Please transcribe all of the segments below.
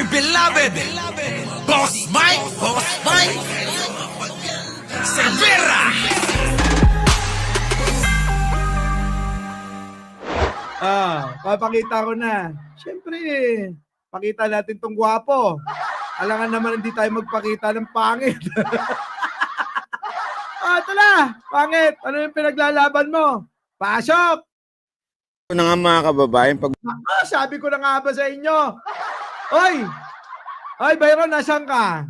dear beloved, Boss Mike Cervera. Papakita ko na. Siyempre, pakita natin tong gwapo. Alangan naman hindi tayo magpakita ng pangit. Ito na, pangit. Ano yung pinaglalaban mo? Pasok! Ito na nga mga kababayan, pag Sabi ko na nga ba sa inyo? Oy! Oy, Byron, nasan ka?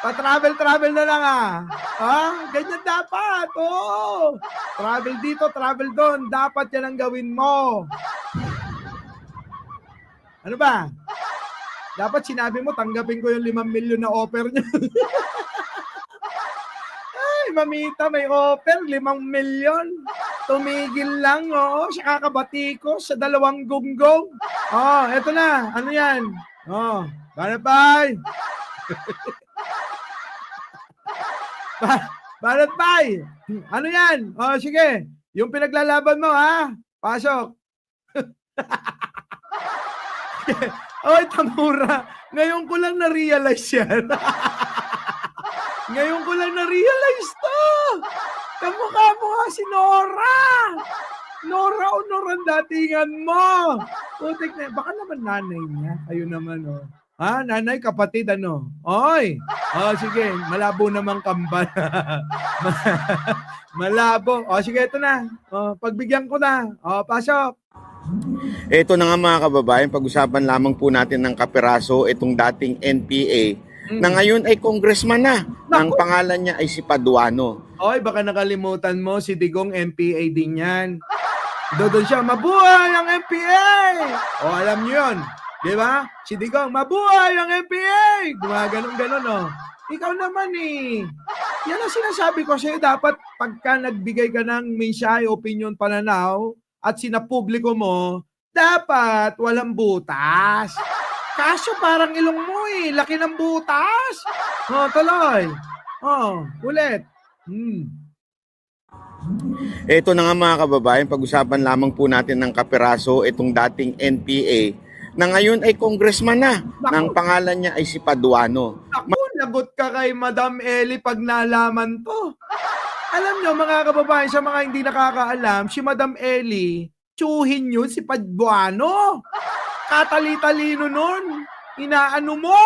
Pa-travel na lang ganyan dapat. Oo. Travel dito, travel doon. Dapat yan ang gawin mo. Ano ba? Dapat sinabi mo, tanggapin ko yung 5 milyon na offer niya. Ay, mamita, may offer, 5 milyon. Tumigil lang, siya kakabati ko sa 2 gunggong. Eto na. Ano yan? Banat-bay. Banat-bay. Ano yan? Sige. Yung pinaglalaban mo, pasok. Oy, Tamura. Ngayon ko lang na-realize yan. Ngayon ko lang na-realize to. Kamukha mo nga si Nora. Nora Honor ang datingan mo. Putik na, baka naman nanay niya. Ayun naman, nanay, kapatid, Oy. Sige, malabo naman kambal. Malabo. Sige, ito na. Pagbigyan ko na. Pasok. ito na nga mga kababayan, pag-usapan lamang po natin ng kapiraso itong dating NPA na ngayon ay congressman na. Ang pangalan niya ay si Paduano. Oy, baka nakalimutan mo, si Digong MPA din yan. Doon siya, mabuhay ang MPA! Alam niyo yun. Di ba? Si Digong, mabuhay ang MPA! Gumaganon-ganon, Ikaw naman Yan ang sinasabi ko sa'yo, dapat pagka nagbigay ka ng mensahe, opinion, pananaw, at sinapubliko mo, dapat walang butas. Kaso parang ilong mo laki ng butas. Tuloy. Ulit. Ito na nga mga kababayan, pag-usapan lamang po natin ng kapiraso itong dating NPA na ngayon ay congressman na. Ang pangalan niya ay si Paduano. Ako, lagot ka kay Madam Eli pag nalaman to. Alam nyo mga kababayan, sa mga hindi nakakaalam, si Madam Eli, tsuhin yun si Paduano. Katali-talino nun. Inaano mo.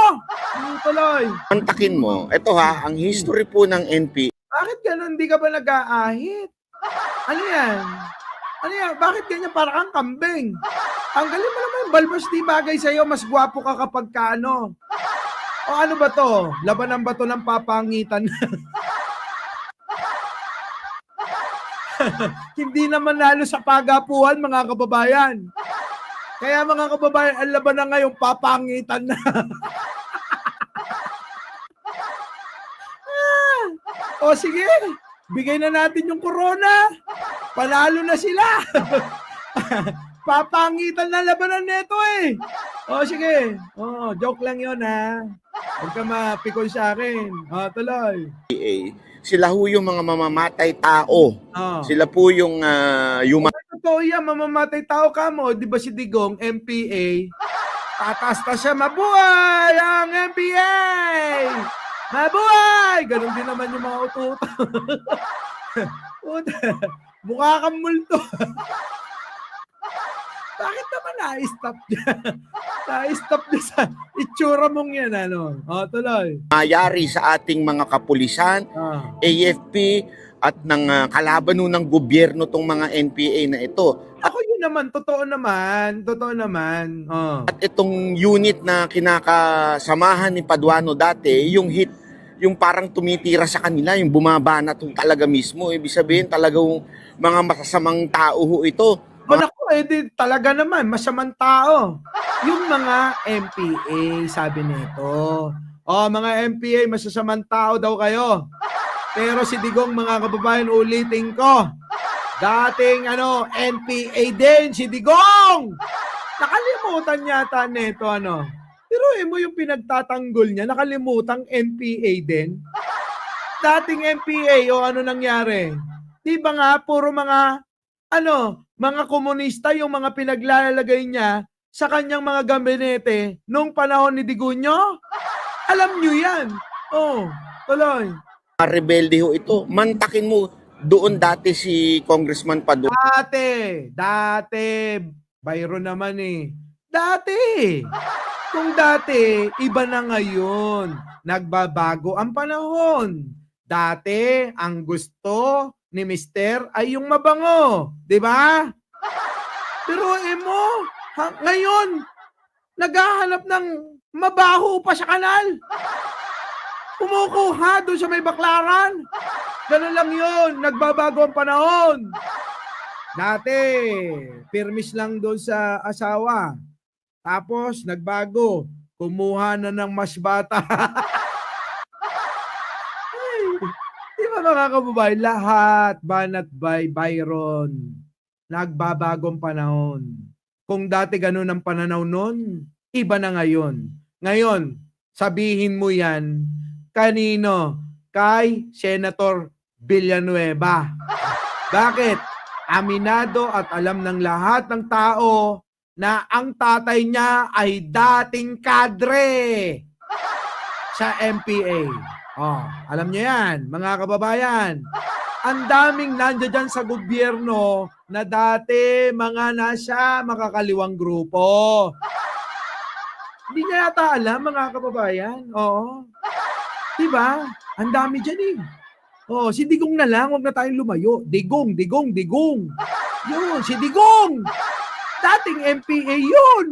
Tuloy. Kontakin mo, ito ang history po ng NPA. Bakit ganun? Hindi ka ba nag-aahit? Ano yan? Ano yan? Bakit ganyan? Parang kang kambing. Ang galing mo naman, balbas di bagay sa'yo. Mas gwapo ka kapag ka ano. O ano ba to? Labanan ba to ng papangitan? Hindi naman lalo sa pagapuhan, mga kababayan. Kaya mga kababayan, ang labanan ngayon, papangitan na. Sige, bigay na natin yung corona. Panalo na sila. Papangitan na labanan nito sige. Joke lang yun Huwag ka mapikon sa akin. Tuloy. Sila ho yung mga mamamatay tao. Sila po yung human. Totoo yan, mamamatay tao ka mo. Di ba si Digong, MPA? Tatasta siya, mabuhay ang MPA! Mabuhay! Ganon din naman yung mga ututa. Mukha kang multo. Bakit naman na-stop niya? Na-stop niya sa itsura mong yan, tuloy. Mayari sa ating mga kapulisan, AFP, at ng kalaban ng gobyerno tong mga NPA na ito. Ako yun naman, totoo naman. At itong unit na kinakasamahan ni Paduano dati, yung hit, yung parang tumitira sa kanila, yung bumabanat talaga mismo. Ibig sabihin talagang mga masasamang tao ito. Talaga naman, masamang tao. Yung mga MPA, sabi nito. Mga MPA, masasamang tao daw kayo. Pero si Digong, mga kababayan, ulitin ko. Dating NPA din si Digong. Nakalimutan yata nito Pero mo yung pinagtatanggol niya, nakalimutang NPA din. Dating NPA ano nangyari? Di ba nga puro mga mga komunista yung mga pinaglalagay niya sa kanyang mga gabinete nung panahon ni Digunyo? Alam nyo yan. Oh, tuloy. Rebelde ho ito. Mantakin mo doon dati si Congressman Paduano. Dati, Byron naman eh. Dati. Kung dati, iba na ngayon. Nagbabago ang panahon. Dati, ang gusto ni Mister ay yung mabango. Di ba? Pero mo, ngayon, naghahanap ng mabaho pa sa kanal. Kumukuha doon sa may baklaran. Ganun lang yun. Nagbabago ang panahon. Dati, pirmis lang doon sa asawa. Tapos, nagbago. Kumuha na ng mas bata. Ay, di ba mga kababayan? Lahat, banat by Byron. Nagbabagong panahon. Kung dati ganun ang pananaw nun, iba na ngayon. Ngayon, sabihin mo yan, kanino? Kay Senator Villanueva. Bakit? Aminado at alam ng lahat ng tao na ang tatay niya ay dating kadre sa MPA. Oh, alam niyo yan, mga kababayan. Ang daming nandiyan dyan sa gobyerno na dati mga nasa makakaliwang grupo. Hindi niya yata alam, mga kababayan. Oo. Diba? Ang dami dyan eh. Oh, si Digong na lang, huwag na tayong lumayo. Digong. Yun, si Digong. Dating MPA yun.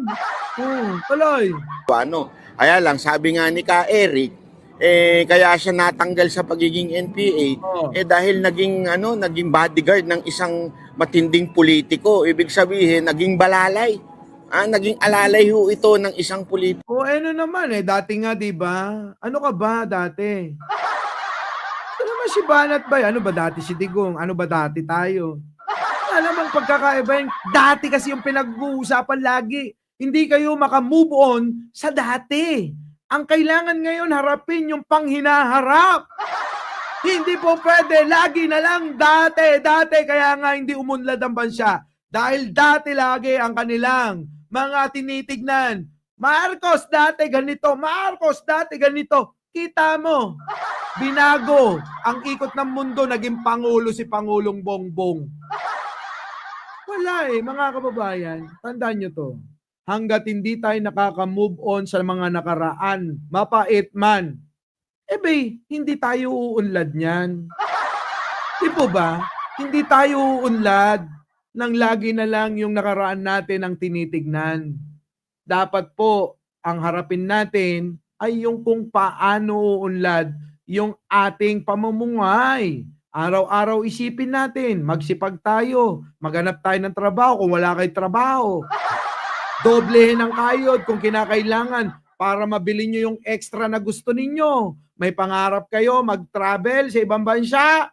Oh, tuloy. Kaya lang, sabi nga ni Ka Eric, kaya siya natanggal sa pagiging NPA, dahil naging bodyguard ng isang matinding politiko. Ibig sabihin, naging balalay. Naging alalay ho ito ng isang politiko. Ano naman dati nga, di ba? Ano ka ba dati? Ano naman si Banat ba? Ano ba dati si Digong? Ano ba dati tayo? Ano namang pagkakaiba yung dati kasi yung pinag-uusapan lagi. Hindi kayo makamove on sa dati. Ang kailangan ngayon harapin yung panghinaharap. Hindi po pwede, lagi na lang dati. Kaya nga hindi umunlad ang bansa. Dahil dati lagi ang kanilang mga tinitignan. Marcos dati ganito, Marcos dati ganito. Kita mo, binago ang ikot ng mundo, naging Pangulo si Pangulong Bongbong. Wala mga kababayan, tandaan nyo to. Hanggat hindi tayo nakaka-move on sa mga nakaraan, mapait man, hindi tayo uunlad niyan. Di po ba? Hindi tayo uunlad nang lagi na lang yung nakaraan natin ang tinitignan. Dapat po, ang harapin natin ay yung kung paano uunlad yung ating pamumuhay. Araw-araw isipin natin, magsipag tayo, maghanap tayo ng trabaho kung wala kayo trabaho. Doblehin ang kayod kung kinakailangan para mabili nyo yung extra na gusto ninyo. May pangarap kayo mag-travel sa ibang bansa.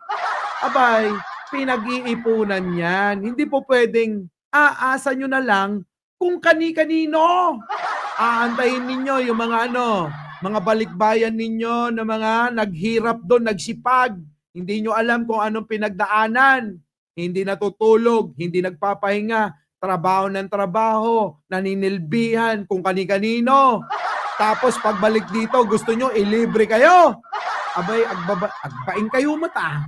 Abay, pinag-iipunan yan. Hindi po pwedeng aasa nyo na lang kung kani-kanino. Aantayin ninyo yung mga mga balikbayan ninyo na mga naghirap doon, nagsipag. Hindi nyo alam kung anong pinagdaanan. Hindi natutulog, hindi nagpapahinga. Trabaho ng trabaho, naninilbihan kung kani-kanino. Tapos pagbalik dito, gusto nyo ilibre kayo. Abay, agbain kayo mata.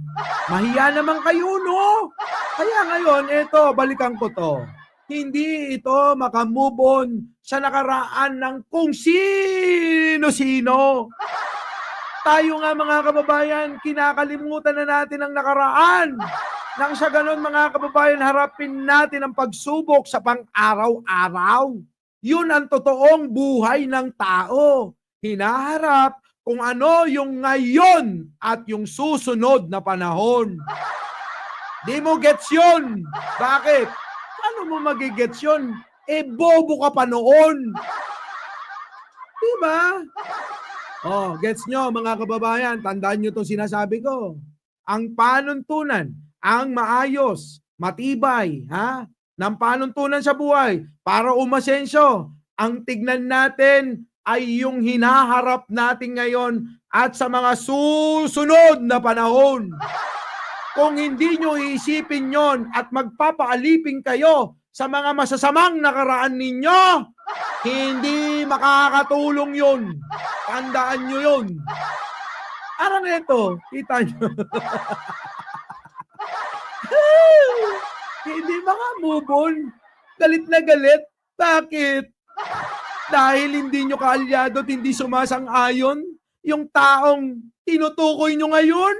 Mahiya naman kayo, no? Kaya ngayon, balikan ko to. Hindi ito makamove on sa nakaraan ng kung sino-sino. Tayo nga mga kababayan, kinakalimutan na natin ang nakaraan. Nang sa ganon mga kababayan, harapin natin ang pagsubok sa pang-araw-araw. Yun ang totoong buhay ng tao. Hinaharap kung ano yung ngayon at yung susunod na panahon. Di mo gets yun. Bakit? Ano mo magigets yun? Bobo ka pa noon. Diba? Gets nyo mga kababayan, tandaan nyo itong sinasabi ko. Ang panuntunan, ang maayos, matibay, ng panuntunan sa buhay para umasenso, ang tignan natin ay yung hinaharap natin ngayon at sa mga susunod na panahon. Kung hindi nyo iisipin yon at magpapaalipin kayo sa mga masasamang nakaraan ninyo. Hindi makakatulong yun. Tandaan nyo yun. Arang ito, kita nyo. Hindi maka-move on. Galit na galit. Bakit? Dahil hindi nyo kaalyado at hindi sumasang-ayon yung taong tinutukoy nyo ngayon.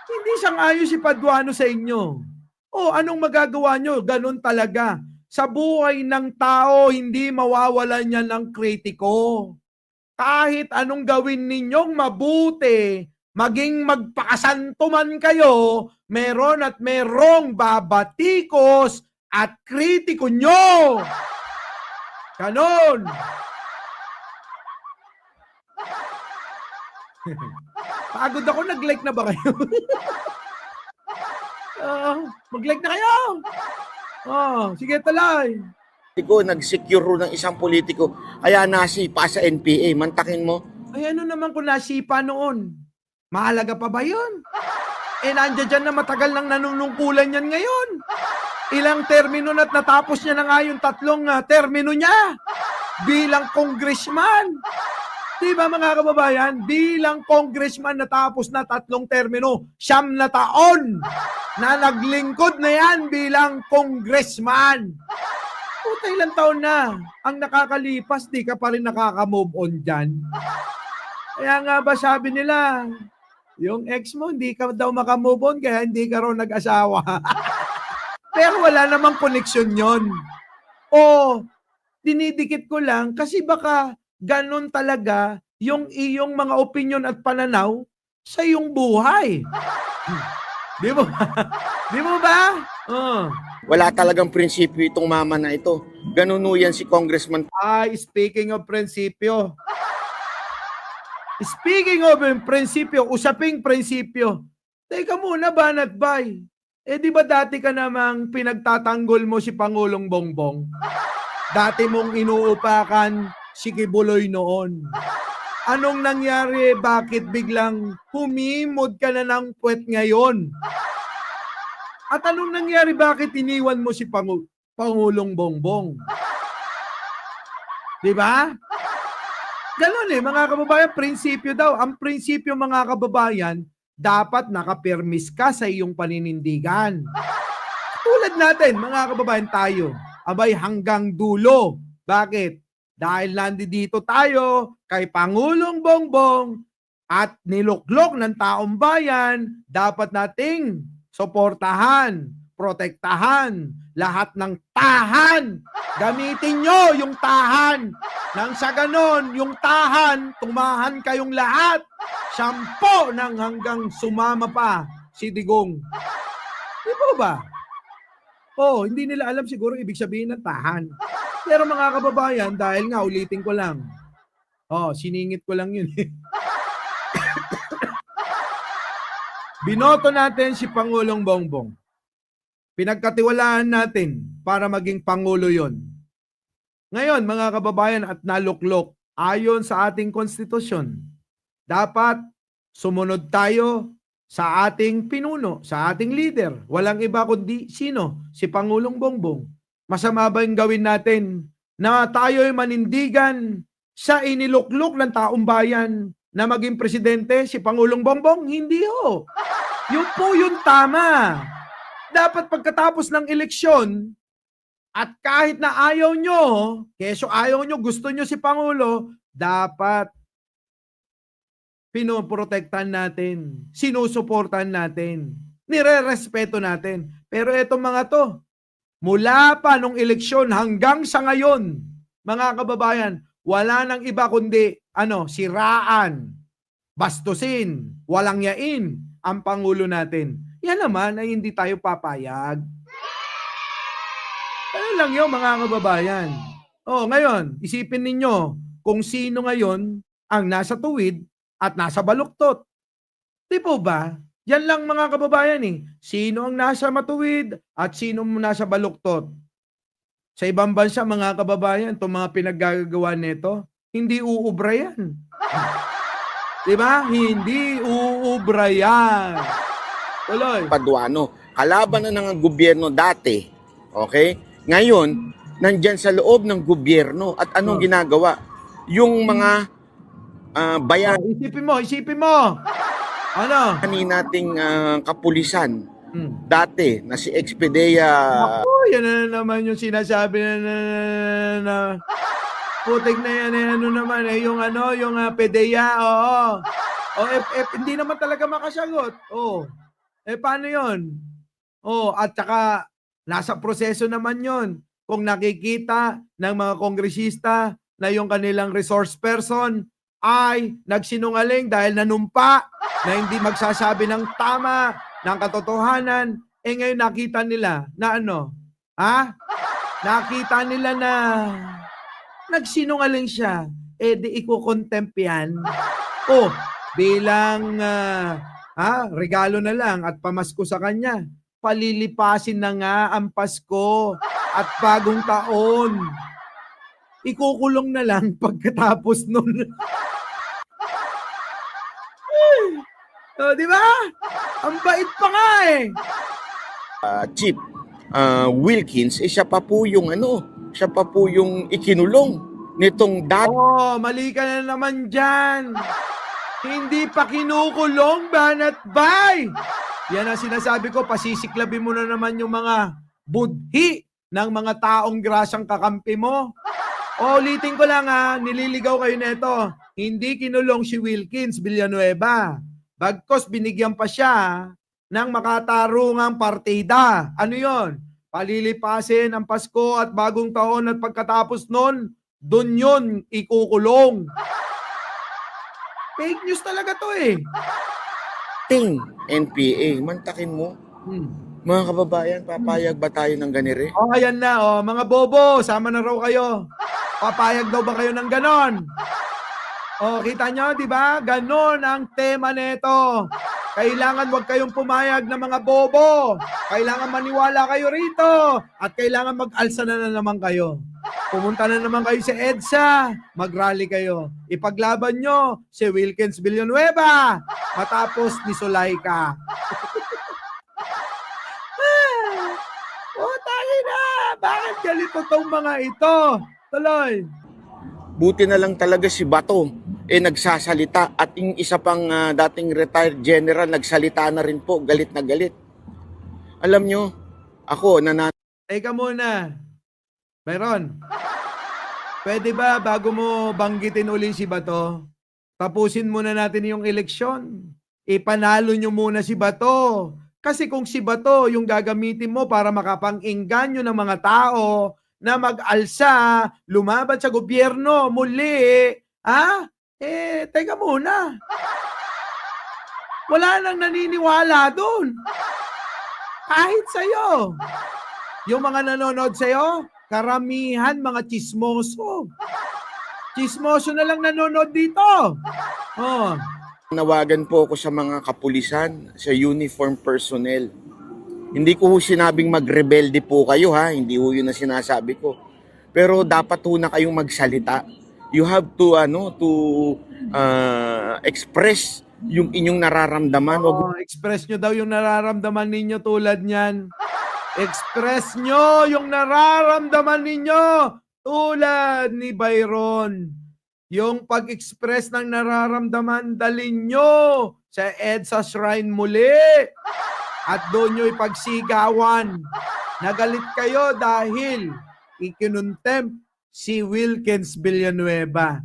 Hindi sang-ayon si Paduano sa inyo. O anong magagawa nyo? Ganun talaga. Sa buhay ng tao, hindi mawawalan niya ng kritiko. Kahit anong gawin ninyong mabuti, maging magpakasanto man kayo, meron at merong babatikos at kritiko nyo. Ganon. Pagod ako, nag-like na ba kayo? Mag-like na kayo. Sige talay. Nag-secure ng isang politiko, kaya nasipa sa NPA. Mantakin mo. Ay ano naman kung nasipa noon? Mahalaga pa ba yun? Nandiyan dyan na matagal nang nanunungkulan yan ngayon. Ilang termino na't natapos niya na nga yung 3 termino niya bilang congressman. Diba mga kababayan? Bilang congressman natapos na 3 termino, 9 na taon na naglingkod na yan bilang congressman. Puta, ilang taon na ang nakakalipas, di ka pa rin nakaka-move on dyan. Kaya nga ba sabi nila, yung ex mo, hindi ka daw makamove on, kaya hindi ka raw nag-asawa. Pero wala namang koneksyon yon. Dinidikit ko lang kasi baka ganun talaga yung iyong mga opinion at pananaw sa iyong buhay. Di mo ba? Di mo ba? Wala talagang prinsipyo itong mama na ito. Ganun yan si Congressman. Speaking of prinsipyo. Speaking of prinsipyo, usaping prinsipyo. Teka muna, Banat Bay. Di ba dati ka namang pinagtatanggol mo si Pangulong Bongbong? Dati mong inuupakan si Kibuloy noon. Anong nangyari? Bakit biglang humimod ka na ng puwet ngayon? At anong nangyari? Bakit iniwan mo si Pangulong Bongbong? Di ba? Ganon mga kababayan, prinsipyo daw. Ang prinsipyo mga kababayan, dapat nakapirmis ka sa iyong paninindigan. Tulad natin, mga kababayan tayo, abay hanggang dulo. Bakit? Dahil nandito tayo kay Pangulong Bongbong at niluklok ng taong bayan, dapat nating suportahan, protektahan, lahat ng tahan. Gamitin nyo yung tahan. Nang sa ganon, yung tahan, tumahan kayong lahat. 10 nang hanggang sumama pa si Digong. Di ba? Hindi nila alam siguro ibig sabihin ng tahan. Pero mga kababayan, dahil nga ulitin ko lang. Siningit ko lang yun. Binoto natin si Pangulong Bongbong. Pinagkatiwalaan natin para maging Pangulo yon. Ngayon, mga kababayan, at naluklok, ayon sa ating konstitusyon, dapat sumunod tayo sa ating pinuno, sa ating leader. Walang iba kundi sino? Si Pangulong Bongbong. Masama ba yung gawin natin na tayo'y manindigan sa iniluklok ng taong bayan na maging presidente si Pangulong Bongbong? Hindi ho. Yun po yung tama. Dapat pagkatapos ng eleksyon, at kahit na ayaw nyo, keso ayaw nyo, gusto nyo si Pangulo, dapat pinoprotektan natin, sinusuportan natin, nire-respeto natin. Pero etong mga to, mula pa nung eleksyon hanggang sa ngayon, mga kababayan, wala nang iba kundi siraan, bastusin, walang yain ang Pangulo natin. Yan naman ay hindi tayo papayag. Ano lang yun, mga kababayan. Ngayon, isipin ninyo kung sino ngayon ang nasa tuwid at nasa baluktot. Di po ba? Yan lang mga kababayan Sino ang nasa matuwid at sino ang nasa baluktot. Sa ibang bansa, mga kababayan, itong mga pinaggagawa nito, hindi uubra yan. Di ba? Hindi uubra yan. Tuloy. Paduano, kalaban na ng gobyerno dati Okay? Ngayon, nandyan sa loob ng gobyerno at anong ginagawa? Yung mga bayan Isipin mo. Ano? nating kapulisan Hmm. dati na si Expedea. Naku, yan na naman yung sinasabi na putik na yan, ano naman yung PDEA, oo. Hindi naman talaga makasagot. Paano yun? At saka, nasa proseso naman yon. Kung nakikita ng mga kongresista na yung kanilang resource person ay nagsinungaling dahil nanumpa na hindi magsasabi ng tama, ng katotohanan, ngayon nakita nila na nakita nila na nagsinungaling siya, di iko-contempt yan. Bilang regalo na lang at pamasko sa kanya, palilipasin na nga ang Pasko at bagong taon. Ikukulong na lang pagkatapos nun. Di ba? Ang bait pa nga Chief Wilkins, siya pa po yung siya pa po yung ikinulong nitong dati. Mali ka na naman dyan. Hindi pa kinukulong, Banat Bay. Yan ang sinasabi ko, pasisiklabin mo na naman yung mga budhi ng mga taong grasyang kakampi mo. Ulitin ko lang nililigaw kayo nito. Hindi kinulong si Wilkins Villanueva. Bagkos binigyan pa siya ng makatarungang partida. Ano yon? Palilipasin ang Pasko at bagong taon at pagkatapos nun, dun yun ikukulong. Fake news talaga to NPA, mantakin mo. Mga kababayan, papayag ba tayo ng ganire? Ayan na, mga bobo, sama na raw kayo. Papayag daw ba kayo ng ganon? Kita nyo, di ba? Ganon ang tema nito. Kailangan wag kayong pumayag ng mga bobo. Kailangan maniwala kayo rito. At kailangan mag-alsa na naman kayo. Pumunta na naman kayo sa EDSA. Mag-rally kayo. Ipaglaban nyo si Wilkins Villanueva. Matapos ni Sulaika. Tayo na! Bakit ganito tong mga ito? Tuloy. Buti na lang talaga si Bato nagsasalita at yung isa pang dating retired general nagsalita na rin po, galit na galit. Alam nyo, ako Teka muna. Byron, pwede ba bago mo banggitin uli si Bato, tapusin muna natin yung eleksyon? Ipanalo nyo muna si Bato. Kasi kung si Bato yung gagamitin mo para makapang-inganyo ng mga tao na mag-alsa, lumaban sa gobyerno, muli, teka muna. Wala nang naniniwala doon. Kahit sa'yo. Yung mga nanonood sa'yo, karamihan mga chismoso. Chismoso na lang nanonood dito. nawagan po ako sa mga kapulisan, sa uniform personnel. Hindi ko sinabing magrebelde po kayo hindi ho yun na sinasabi ko. Pero dapat ho na kayong magsalita. You have to express yung inyong nararamdaman. Express nyo daw yung nararamdaman ninyo tulad niyan. Express nyo yung nararamdaman ninyo tulad ni Byron. Yung pag-express ng nararamdaman, dalhin nyo sa EDSA Shrine muli. At doon nyo ipagsigawan. Nagalit kayo dahil ikinontempt si Wilkins Villanueva.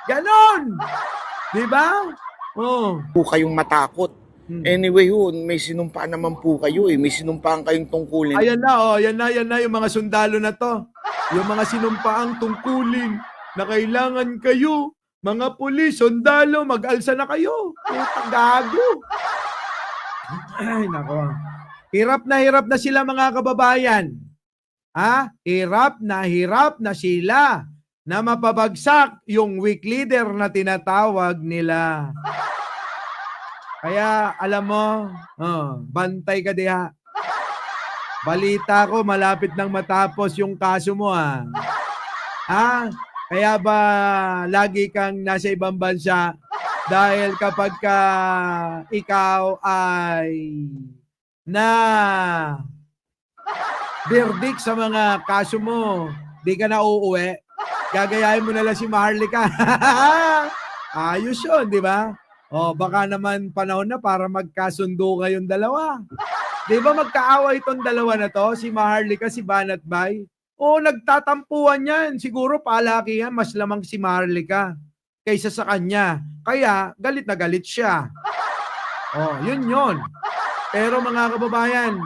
Ganon! Diba? Po kayong matakot. Anyway may sinumpaan naman po kayo May sinumpaan kayong tungkulin. Ayan na yung mga sundalo na to. Yung mga sinumpaang tungkulin na kailangan kayo, mga pulis, sundalo, mag-alsa na kayo. Putang gago. Ay, nako. Hirap na sila mga kababayan. Hirap na sila na mapabagsak yung weak leader na tinatawag nila. Kaya alam mo, bantay ka diha. Balita ko malapit nang matapos yung kaso mo Kaya ba lagi kang nasa ibang bansa dahil kapag ikaw ay na verdict sa mga kaso mo, di ka na uuwi, gagayahin mo na lang si Maharlika. Ayos yun, di ba? O, baka naman panahon na para magkasundo kayong dalawa. Di ba magkaaway itong dalawa na to, si Maharlika, si Banat Bay? O, nagtatampuan yan. Siguro palakihan, mas lamang si Maharlika kaysa sa kanya. Kaya, galit na galit siya. O, yun yun. Pero mga kababayan,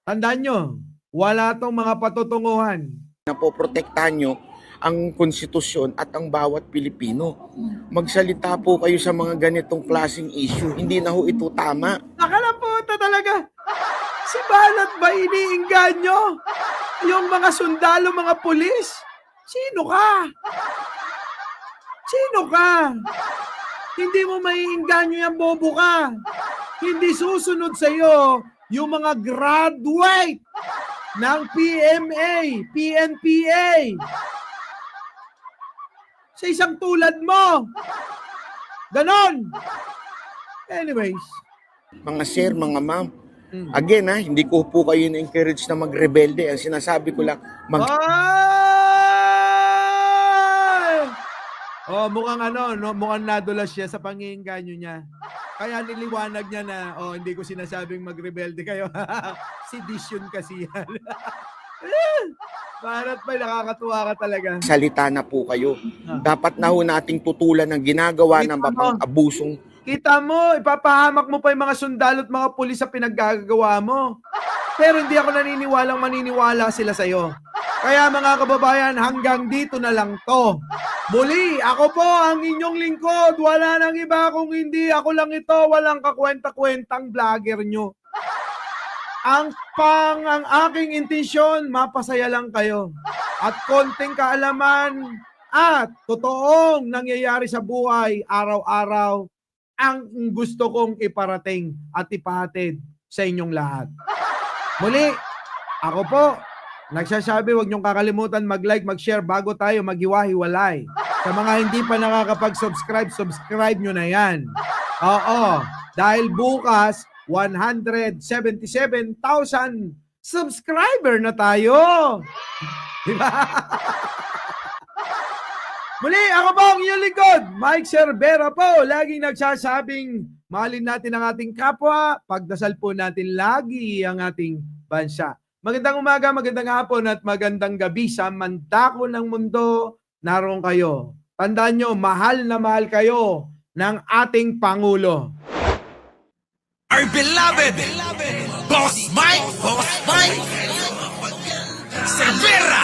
tandaan nyo, wala tong mga patutunguhan. Napoprotektahan nyo ang konstitusyon at ang bawat Pilipino. Magsalita po kayo sa mga ganitong klaseng issue. Hindi na ho ito tama. Nakalaputa talaga. Si Banat ba iniinganyo? Yung mga sundalo, mga pulis? Sino ka? Sino ka? Hindi mo maiinganyo yan, bobo ka. Hindi susunod sa iyo yung mga graduate ng PMA, PNPA. Sa isang tulad mo. Ganon. Anyways. Mga sir, mga ma'am, again hindi ko po kayo na-encourage na magrebelde. Ang sinasabi ko lang, Ay! Oh, mukhang mukhang nadulas siya sa pangiinganyo niya. Kaya niliwanag niya na, hindi ko sinasabing magrebelde kayo. Sedition kasi yan. Barat pa, nakakatuwa ka talaga. salita na po kayo. Dapat na ho nating tutulan ng ginagawa ng mga abusong. Kita mo, ipapahamak mo pa yung mga sundalo at mga pulis sa pinaggagawa mo. Pero hindi ako maniniwala sila sa'yo. Kaya mga kababayan, hanggang dito na lang to. Muli, ako po ang inyong lingkod. Wala nang iba kung hindi ako lang ito. Walang kakwenta-kwentang vlogger nyo. Ang aking intensyon, mapasaya lang kayo. At konting kaalaman at totoong nangyayari sa buhay araw-araw ang gusto kong iparating at ipahatid sa inyong lahat. Muli, ako po, nagsasabi, huwag niyong kakalimutan mag-like, mag-share bago tayo maghiwa-hiwalay. Sa mga hindi pa nakakapag-subscribe, subscribe nyo na yan. Oo, dahil bukas, 177,000 subscriber na tayo. Diba? Muli, ako po ang inyong lingkod, Mike Cervera po, laging nagsasabing mahalin natin ang ating kapwa, pagdasal po natin lagi ang ating bansa. Magandang umaga, magandang hapon at magandang gabi sa mandako ng mundo, naroon kayo. Tandaan nyo, mahal na mahal kayo ng ating Pangulo. Our beloved Boss Mike Cervera.